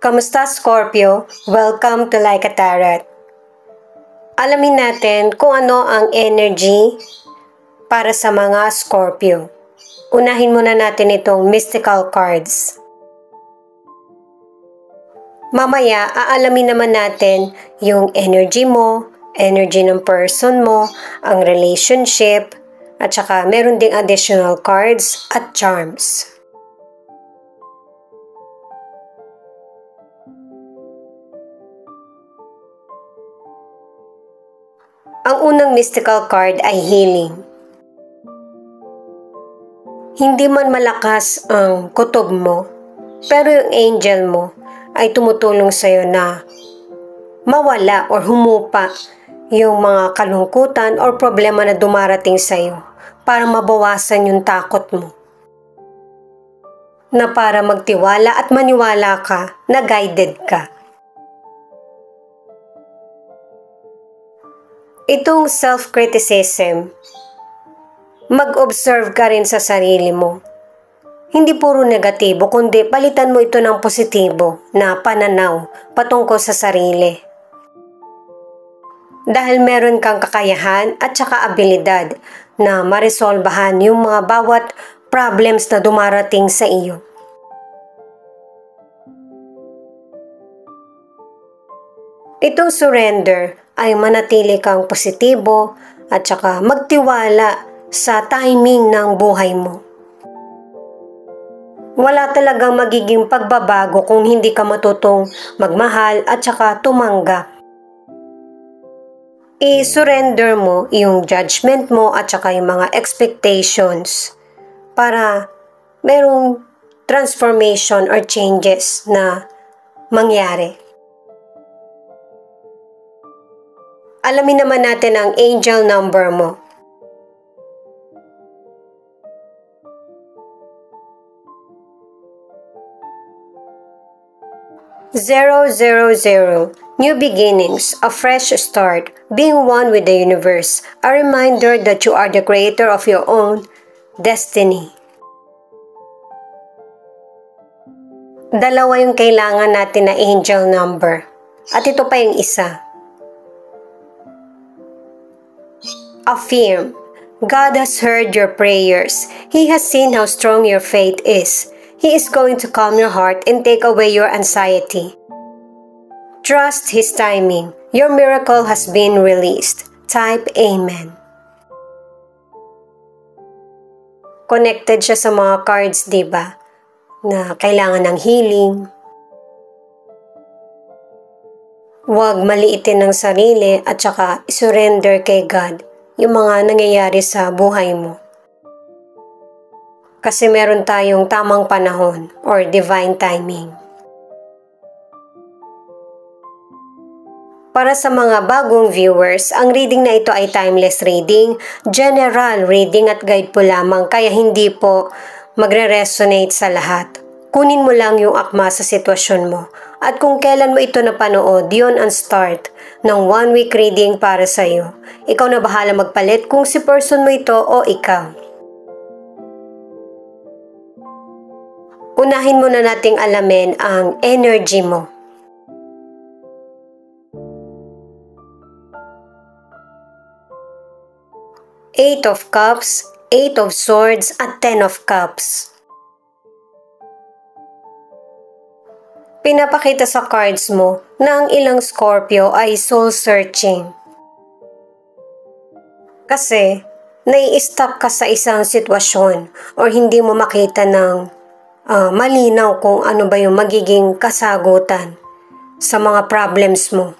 Kamusta Scorpio? Welcome to Like a Tarot. Alamin natin kung ano ang energy para sa mga Scorpio. Unahin muna natin itong mystical cards. Mamaya, aalamin naman natin yung energy mo, energy ng person mo, ang relationship, at saka meron ding additional cards at charms. Ang unang mystical card ay healing. Hindi man malakas ang kutob mo, pero yung angel mo ay tumutulong sa'yo na mawala or humupa yung mga kalungkutan or problema na dumarating sa'yo para mabawasan yung takot mo. Na para magtiwala at maniwala ka na guided ka. Itong self-criticism, mag-observe ka rin sa sarili mo. Hindi puro negatibo, kundi palitan mo ito ng positibo na pananaw patungkol sa sarili. Dahil meron kang kakayahan at saka abilidad na maresolbahan yung mga bawat problems na dumarating sa iyo. Itong surrender ay manatili kang positibo at saka magtiwala sa timing ng buhay mo. Wala talagang magiging pagbabago kung hindi ka matutong magmahal at saka tumanggap. I-surrender mo yung judgment mo at saka yung mga expectations para merong transformation or changes na mangyari. Alamin naman natin ang angel number mo. Zero, zero, zero. New beginnings, a fresh start, being one with the universe, a reminder that you are the creator of your own destiny. Dalawa yung kailangan natin na angel number. At ito pa yung isa. Affirm. God has heard your prayers. He has seen how strong your faith is. He is going to calm your heart and take away your anxiety. Trust His timing. Your miracle has been released. Type Amen. Connected siya sa mga cards, diba? Na kailangan ng healing. Huwag maliitin ng sarili at saka isurrender kay God yung mga nangyayari sa buhay mo. Kasi meron tayong tamang panahon or divine timing. Para sa mga bagong viewers, ang reading na ito ay timeless reading, general reading at guide po lamang kaya hindi po magre-resonate sa lahat. Kunin mo lang yung akma sa sitwasyon mo at kung kailan mo ito napanood, yun ang start ng 1 week reading para sa iyo. Ikaw na bahala magpalit kung si person mo ito o ikaw. Unahin muna nating alamin ang energy mo. Eight of Cups, Eight of Swords at Ten of Cups. Pinapakita sa cards mo na ang ilang Scorpio ay soul-searching. Kasi, nai-stuck ka sa isang sitwasyon or hindi mo makita ng malinaw kung ano ba yung magiging kasagutan sa mga problems mo.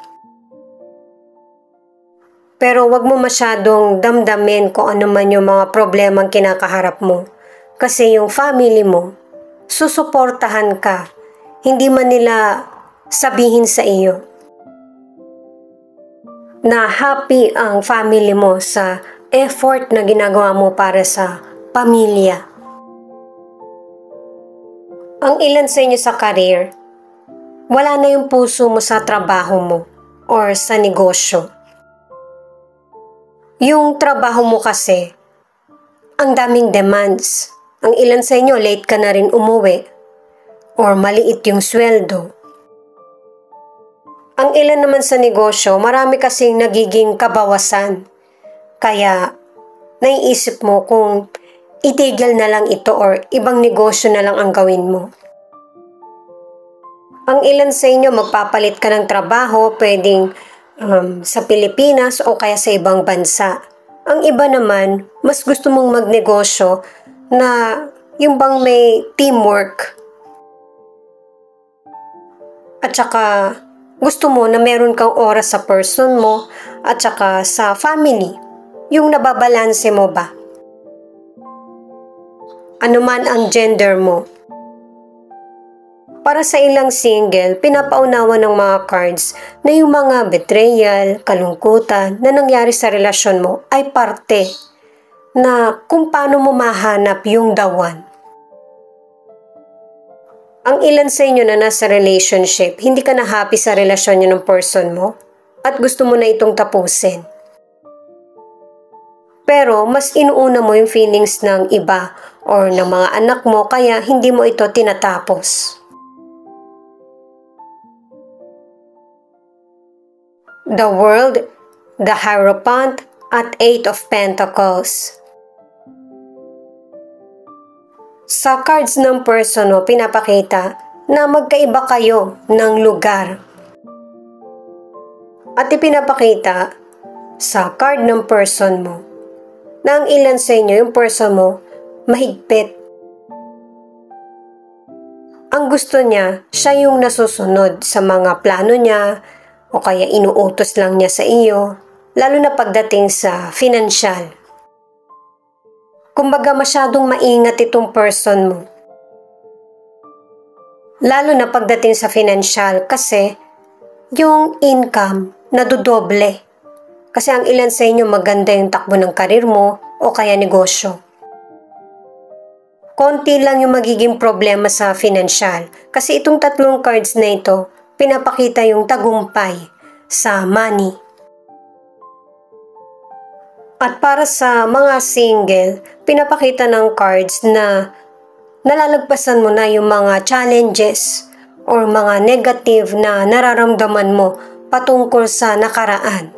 Pero wag mo masyadong damdamin kung ano man yung mga problemang kinakaharap mo. Kasi yung family mo, susuportahan ka. Hindi man nila sabihin sa iyo na happy ang family mo sa effort na ginagawa mo para sa pamilya. Ang ilan sa inyo sa career, wala na yung puso mo sa trabaho mo or sa negosyo. Yung trabaho mo kasi, ang daming demands. Ang ilan sa inyo, late ka na rin umuwi or maliit yung sweldo. Ang ilan naman sa negosyo, marami kasing nagiging kabawasan. Kaya naiisip mo kung itigil na lang ito or ibang negosyo na lang ang gawin mo. Ang ilan sa inyo magpapalit ka ng trabaho, pwedeng sa Pilipinas o kaya sa ibang bansa. Ang iba naman, mas gusto mong magnegosyo na yung bang may teamwork. At saka gusto mo na meron kang oras sa person mo at saka sa family. Yung nababalanse mo ba? Ano man ang gender mo. Para sa ilang single, pinapaunawa ng mga cards na yung mga betrayal, kalungkutan na nangyari sa relasyon mo ay parte na kung paano mo mahanap yung the one. Ang ilan sa inyo na nasa relationship, hindi ka na happy sa relasyon nyo ng person mo at gusto mo na itong tapusin. Pero mas inuuna mo yung feelings ng iba or ng mga anak mo kaya hindi mo ito tinatapos. The World, the Hierophant, at Eight of Pentacles. Sa cards ng person mo, pinapakita na magkaiba kayo ng lugar. At ipinapakita sa card ng person mo na ang ilan sa inyo, yung person mo, mahigpit. Ang gusto niya, siya yung nasusunod sa mga plano niya, o kaya inuutos lang niya sa iyo, lalo na pagdating sa financial. Kumbaga masyadong maingat itong person mo. Lalo na pagdating sa financial kasi yung income nadodoble. Kasi ang ilan sa inyo maganda yung takbo ng karir mo o kaya negosyo. Konti lang yung magiging problema sa financial kasi itong tatlong cards na ito pinapakita yung tagumpay sa money. At para sa mga single, pinapakita ng cards na nalalagpasan mo na yung mga challenges or mga negative na nararamdaman mo patungkol sa nakaraan.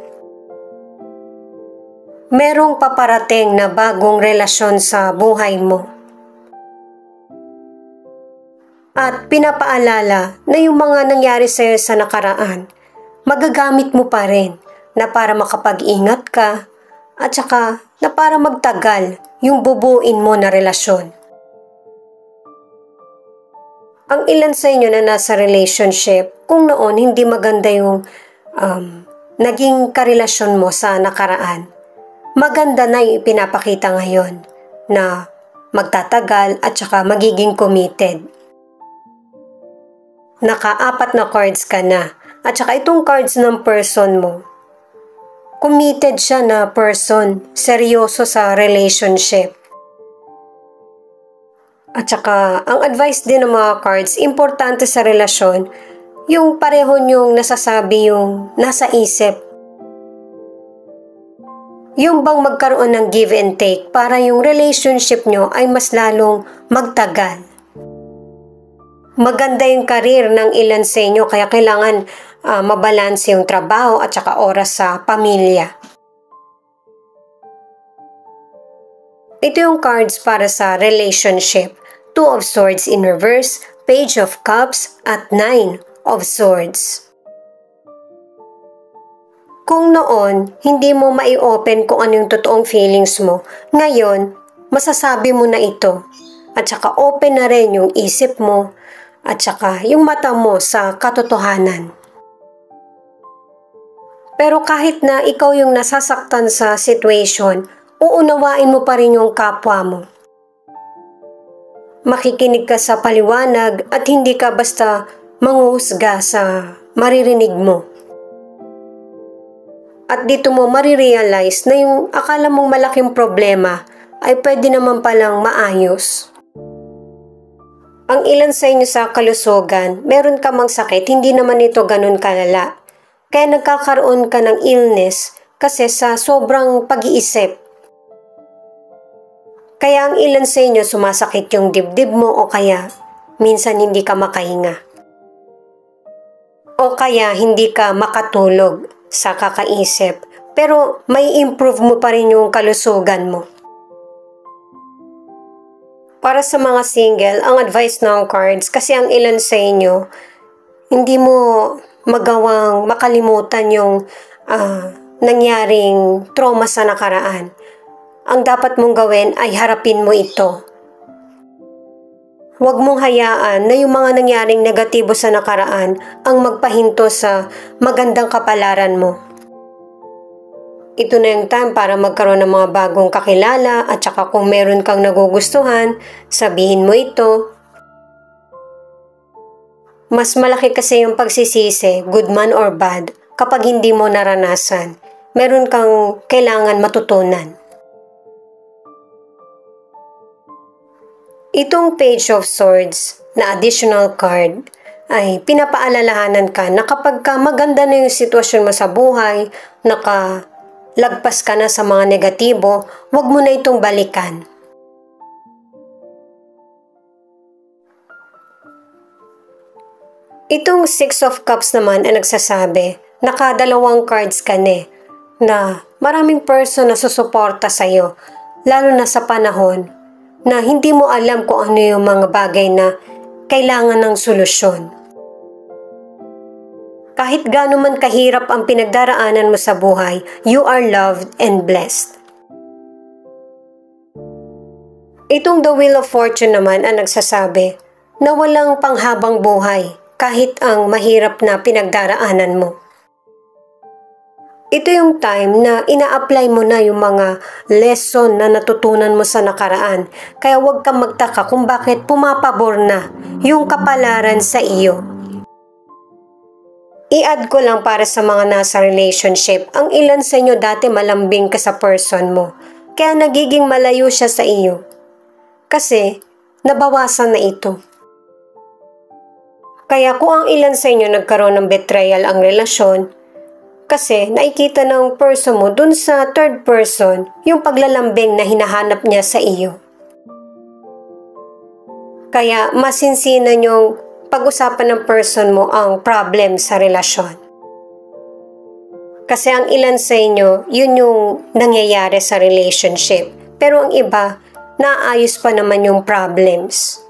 Merong paparating na bagong relasyon sa buhay mo. At pinapaalala na yung mga nangyari sa'yo sa nakaraan, magagamit mo pa rin na para makapag-ingat ka at saka na para magtagal yung bubuin mo na relasyon. Ang ilan sa inyo na nasa relationship, kung noon hindi maganda yung naging karelasyon mo sa nakaraan, maganda na yung ipinapakita ngayon na magtatagal at saka magiging committed. Naka-4 na cards ka na. At saka itong cards ng person mo, committed siya na person, seryoso sa relationship. At saka, ang advice din ng mga cards, importante sa relasyon, yung pareho niyong nasasabi yung nasa isip. Yung bang magkaroon ng give and take para yung relationship nyo ay mas lalong magtagal. Maganda yung karir ng ilan sa inyo kaya kailangan mabalanse yung trabaho at saka oras sa pamilya. Ito yung cards para sa relationship. 2 of Swords in reverse, Page of Cups at 9 of Swords. Kung noon, hindi mo mai-open kung ano yung totoong feelings mo, ngayon, masasabi mo na ito. At saka open na rin yung isip mo at saka yung mata mo sa katotohanan. Pero kahit na ikaw yung nasasaktan sa situation, uunawain mo pa rin yung kapwa mo. Makikinig ka sa paliwanag at hindi ka basta manghuhusga sa maririnig mo. At dito mo marirealize na yung akala mong malaking problema ay pwede naman palang maayos. Ang ilan sa inyo sa kalusugan, meron ka mang sakit, hindi naman ito ganun kalala. Kaya nagkakaroon ka ng illness kasi sa sobrang pag-iisip. Kaya ang ilan sa inyo sumasakit yung dibdib mo o kaya minsan hindi ka makahinga. O O kaya hindi ka makatulog sa kakaisip, pero may improve mo pa rin yung kalusugan mo. Para sa mga single, ang advice ng cards, kasi ang ilan sa inyo, hindi mo magawang makalimutan yung nangyaring trauma sa nakaraan. Ang dapat mong gawin ay harapin mo ito. Huwag mong hayaan na yung mga nangyaring negatibo sa nakaraan ang magpahinto sa magandang kapalaran mo. Ito na yung time para magkaroon ng mga bagong kakilala at saka kung meron kang nagugustuhan, sabihin mo ito. Mas malaki kasi yung pagsisisi, good man or bad, kapag hindi mo naranasan. Meron kang kailangan matutunan. Itong Page of Swords na additional card ay pinapaalalahanan ka na kapag ka maganda na yung sitwasyon mo sa buhay, nakalagpas ka na sa mga negatibo, huwag mo na itong balikan. Itong Six of Cups naman ay nagsasabi, nakadalawang cards ka na maraming person na susuporta sa'yo, lalo na sa panahon na hindi mo alam kung ano yung mga bagay na kailangan ng solusyon. Kahit gaano man kahirap ang pinagdaraanan mo sa buhay, you are loved and blessed. Itong The Wheel of Fortune naman ang nagsasabi na walang panghabang buhay kahit ang mahirap na pinagdaraanan mo. Ito yung time na ina-apply mo na yung mga lesson na natutunan mo sa nakaraan. Kaya huwag kang magtaka kung bakit pumapabor na yung kapalaran sa iyo. I-add ko lang para sa mga nasa relationship, ang ilan sa inyo dati malambing ka sa person mo. Kaya nagiging malayo siya sa iyo. Kasi nabawasan na ito. Kaya kung ang ilan sa inyo nagkaroon ng betrayal ang relasyon, kasi nakikita ng person mo dun sa third person yung paglalambing na hinahanap niya sa iyo. Kaya masinsinan yung pag-usapan ng person mo ang problem sa relasyon. Kasi ang ilan sa inyo, yun yung nangyayari sa relationship. Pero ang iba, naayos pa naman yung problems.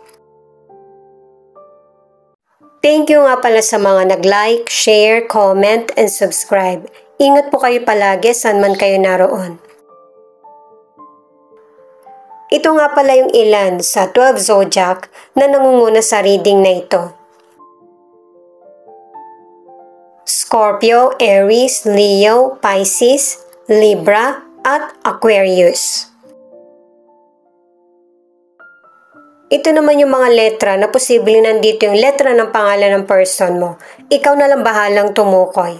Thank you nga pala sa mga nag-like, share, comment, and subscribe. Ingat po kayo palagi saan man kayo naroon. Ito nga pala yung ilan sa 12 zodiac na nangunguna sa reading na ito. Scorpio, Aries, Leo, Pisces, Libra, at Aquarius. Ito naman yung mga letra na posibleng nandito yung letra ng pangalan ng person mo. Ikaw na lang bahalang tumukoy.